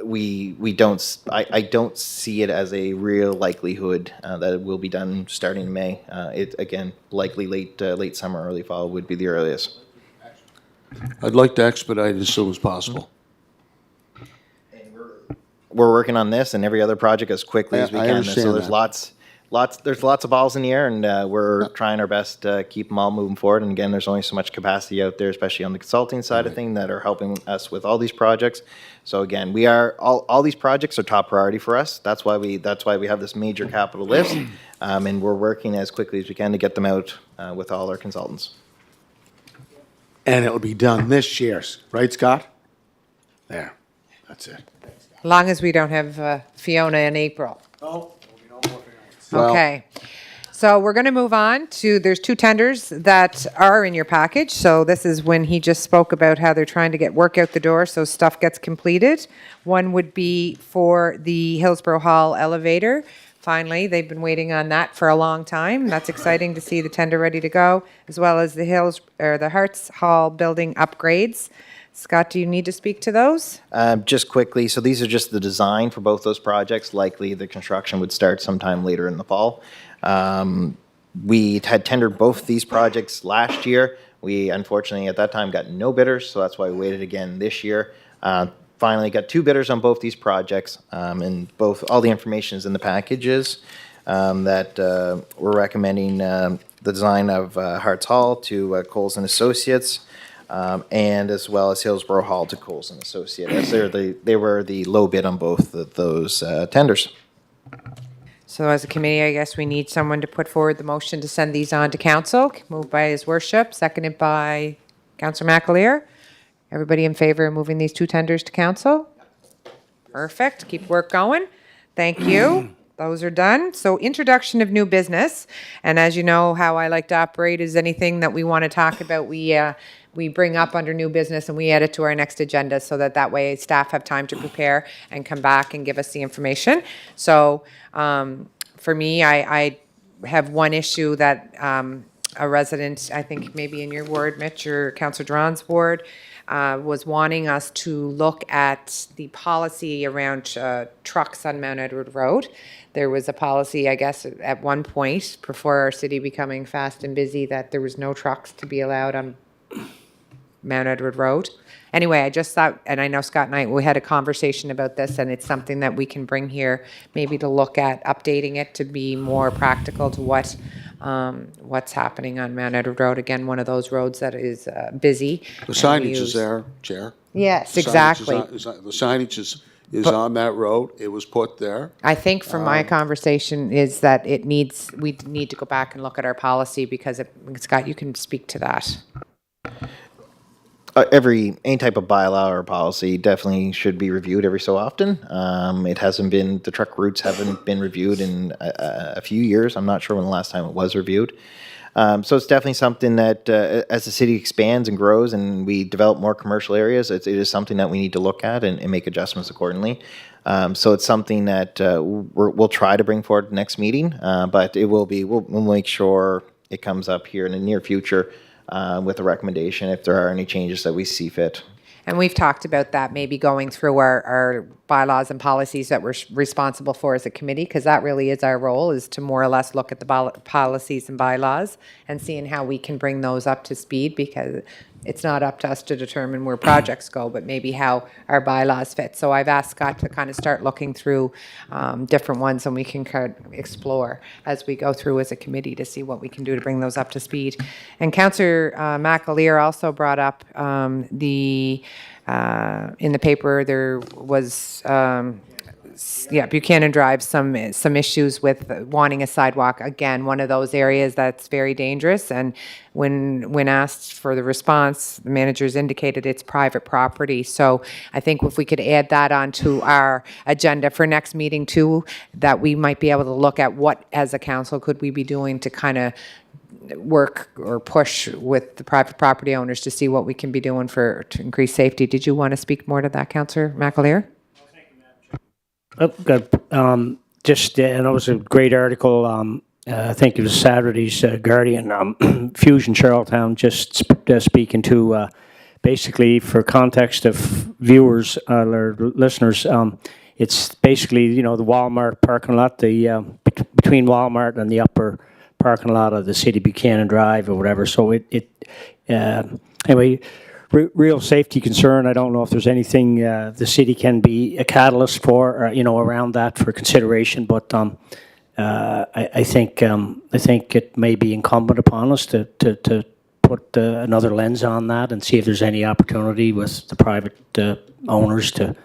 we don't, I don't see it as a real likelihood that it will be done starting in May. It, again, likely late summer, early fall would be the earliest. I'd like to expedite it as soon as possible. We're working on this and every other project as quickly as we I can. understand So there's that. there's lots of balls in the air, and we're trying our best to keep them all moving forward. And again, there's only so much capacity out there, especially on the consulting side of things, that are helping us with all these projects. So again, we are all these projects are top priority for us. That's why we have this major capital list, and we're working as quickly as we can to get them out with all our consultants. And it'll be done this year, right, Scott? There, that's it. As long as we don't have Fiona in April. No, Well- Okay. So we're going to move on to, there's two tenders that are in your package. So this is when he just spoke about how they're trying to get work out the door so stuff gets completed. One would be for the Hillsborough Hall elevator. Finally, they've been waiting on that for a long time. That's exciting to see the tender ready to go, as well as the Hearts Hall building upgrades. Scott, do you need to speak to those? Just quickly, so these are just the design for both those projects. Likely the construction would start sometime later in the fall. We had tendered both these projects last year. We unfortunately at that time got no bidders, so that's why we waited again this year. Finally got two bidders on both these projects, and all the information is in the packages that we're recommending the design of Hearts Hall to Coles and Associates. And as well as Hillsborough Hall to Coles and Associates. They were the low bid on both of those tenders. So as a committee, I guess we need someone to put forward the motion to send these on to council. Moved by His Worship, seconded by Councillor McAleer. Everybody in favor of moving these two tenders to council? Perfect. Keep work going. Thank you. Those are done. So introduction of new business. And as you know, how I like to operate is anything that we want to talk about, we bring up under new business and we add it to our next agenda so that way staff have time to prepare and come back and give us the information. So for me, I have one issue that a resident, I think maybe in your ward, Mitch, or Councillor Duran's ward, was wanting us to look at the policy around trucks on Mount Edward Road. There was a policy, I guess, at one point, before our city becoming fast and busy, that there was no trucks to be allowed on Mount Edward Road. Anyway, I just thought, and I know Scott and I, we had a conversation about this, and it's something that we can bring here, maybe to look at updating it to be more practical to what's happening on Mount Edward Road. Again, one of those roads that is busy. The and we signage is use- there, Chair. Yes, The signage is exactly. The signage is on that road. It was put there. I think from my conversation is that we need to go back and look at our policy because Scott, you can speak to that. Any type of bylaw or policy definitely should be reviewed every so often. It hasn't been, the truck routes haven't been reviewed in a few years. I'm not sure when the last time it was reviewed. So it's definitely something that as the city expands and grows and we develop more commercial areas, it is something that we need to look at and make adjustments accordingly. So it's something that we'll try to bring forward next meeting, but we'll make sure it comes up here in the near future with a recommendation if there are any changes that we see fit. And we've talked about that, maybe going through our bylaws and policies that we're responsible for as a committee, because that really is our role, is to more or less look at the policies and bylaws and seeing how we can bring those up to speed, because it's not up to us to determine where projects go, but maybe how our bylaws fit. So I've asked Scott to kind of start looking through different ones, and we can kind of explore as we go through as a committee to see what we can do to bring those up to speed. And Councillor McAleer also brought up in the paper there was Buchanan Drive, some issues with wanting a sidewalk. Again, one of those areas that's very dangerous. And when asked for the response, the managers indicated it's private property. So I think if we could add that onto our agenda for next meeting too, that we might be able to look at what, as a council, could we be doing to kind of work or push with the private property owners to see what we can be doing to increase safety. Did you want to speak more to that, Councillor McAleer? Good. And it was a great article. I think it was Saturday's Guardian, Fusion Charlottetown, just speaking to, basically for context of viewers or listeners, it's basically, the Walmart parking lot, between Walmart and the upper parking lot of the City Buchanan Drive or whatever. So anyway, real safety concern. I don't know if there's anything the city can be a catalyst for, around that for consideration. But I think it may be incumbent upon us to put another lens on that and see if there's any opportunity with the private owners to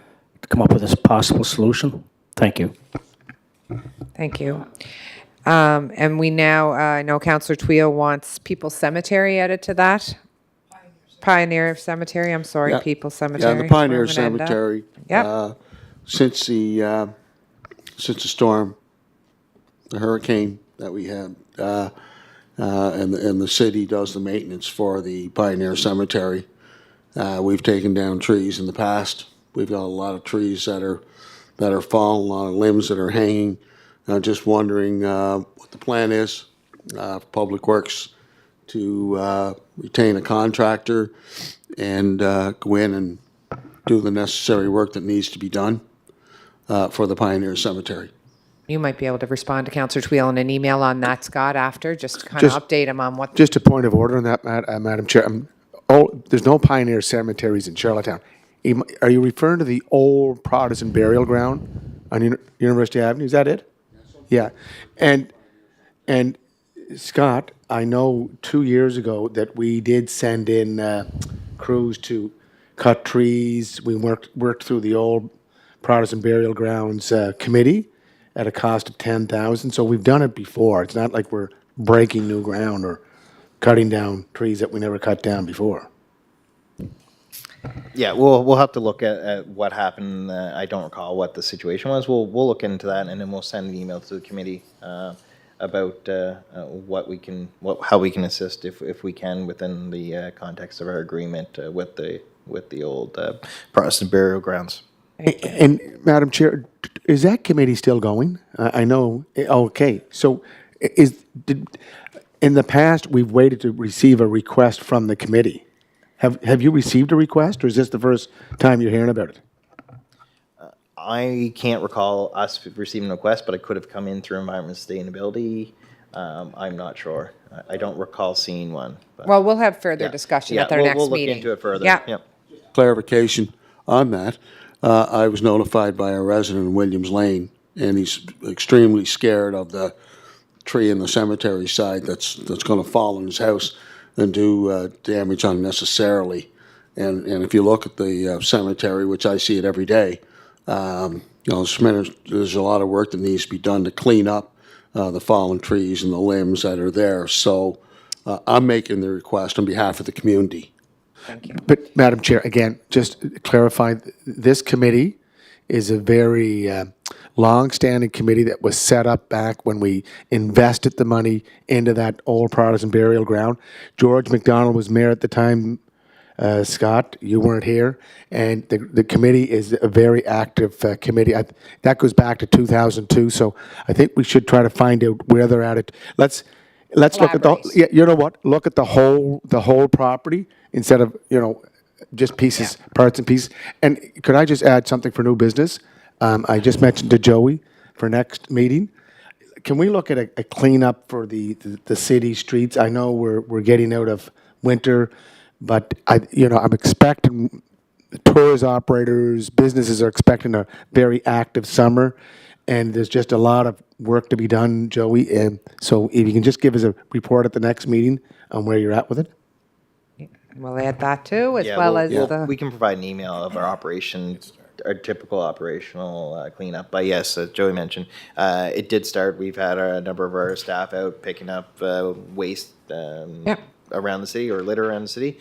come up with a possible solution. Thank you. Thank you. And we now, I know Councillor Tweel wants People's Cemetery added to that. Pioneer Cemetery, I'm sorry, Yeah. People's Cemetery. Yeah, the Pioneer Where would it end up? Cemetery. Yep. Since the storm, the hurricane that we had, and the city does the maintenance for the Pioneer Cemetery. We've taken down trees in the past. We've got a lot of trees that are fallen, a lot of limbs that are hanging. Just wondering what the plan is for Public Works to retain a contractor and go in and do the necessary work that needs to be done for the Pioneer Cemetery. You might be able to respond to Councillor Tweel in an email on that, Scott, after, just to kind of Just- update him on what. Just a point of order on that, Madam Chair. There's no pioneer cemeteries in Charlottetown. Are you referring to the old Protestant burial ground on University Avenue? Is that it? Yeah. And Scott, I know 2 years ago that we did send in crews to cut trees. We worked through the old Protestant burial grounds committee at a cost of $10,000. So we've done it before. It's not like we're breaking new ground or cutting down trees that we never cut down before. Yeah, we'll have to look at what happened. I don't recall what the situation was. We'll look into that, and then we'll send an email to the committee about how we can assist if we can within the context of our agreement with the old Protestant burial grounds. And Madam Chair, is that committee still going? I know. Okay, so in the past we've waited to receive a request from the committee. Have you received a request, or is this the first time you're hearing about it? I can't recall us receiving a request, but it could have come in through environment sustainability. I'm not sure. I don't recall seeing one. But Well, we'll have further yeah. discussion Yeah, at our we'll next look meeting. into it further. Yeah. Yep. Clarification on that. I was notified by a resident in Williams Lane, and he's extremely scared of the tree in the cemetery side that's going to fall on his house and do damage unnecessarily. And if you look at the cemetery, which I see it every day, there's a lot of work that needs to be done to clean up the fallen trees and the limbs that are there. So I'm making the request on behalf of the community. Thank you. But Madam Chair, again, just to clarify, this committee is a very long-standing committee that was set up back when we invested the money into that old Protestant burial ground. George McDonald was mayor at the time. Scott, you weren't here, and the committee is a very active committee. That goes back to 2002, so I think we should try to find out where they're at. Let's look at Collaborate. yeah, you know what? Look at the whole property instead of just pieces, parts and pieces. And could I just add something for new business? I just mentioned to Joey for next meeting. Can we look at a cleanup for the city streets? I know we're getting out of winter, but I'm expecting tourist operators, businesses are expecting a very active summer, and there's just a lot of work to be done, Joey. And so if you can just give us a report at the next meeting on where you're at with it. We'll add that too, as Yeah, well we'll- as we'll- the. we can provide an email of our operation, our typical operational cleanup. But yes, as Joey mentioned, it did start. We've had a number of our staff out picking up waste Yep. around the city or litter around the city.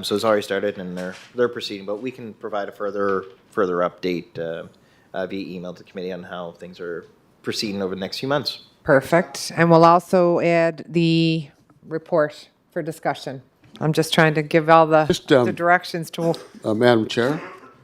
So it's already started, and they're proceeding. But we can provide a further update via email to the committee on how things are proceeding over the next few months. Perfect. And we'll also add the report for discussion? I'm just trying to give all the Just, the directions to, Madam Chair?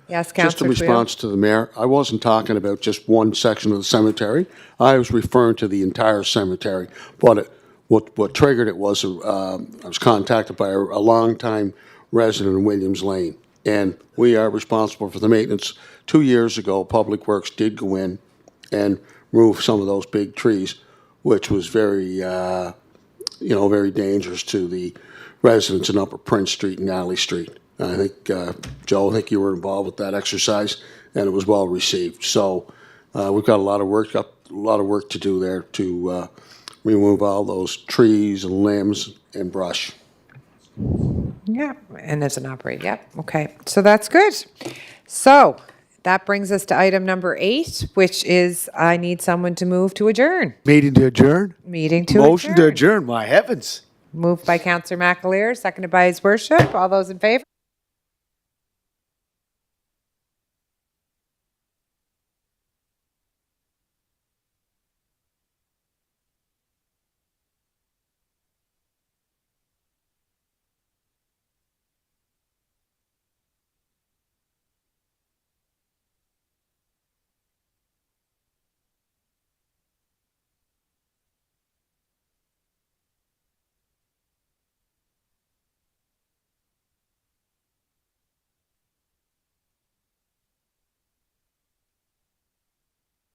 yes, Just in Councillor Twill. response to the mayor, I wasn't talking about just one section of the cemetery. I was referring to the entire cemetery. But what triggered it was I was contacted by a longtime resident in Williams Lane, and we are responsible for the maintenance. 2 years ago, Public Works did go in and remove some of those big trees, which was very, very dangerous to the residents in Upper Prince Street and Alley Street. I think, Joe, I think you were involved with that exercise, and it was well received. So we've got a lot of work to do there to remove all those trees and limbs and brush. Yeah, and as an operator, yep, okay. So that's good. So that brings us to item number 8, which is I need someone to move to adjourn. Meeting to adjourn? Meeting to Motion to adjourn. adjourn, my heavens. Moved by Councillor McAleer, seconded by His Worship. All those in favor?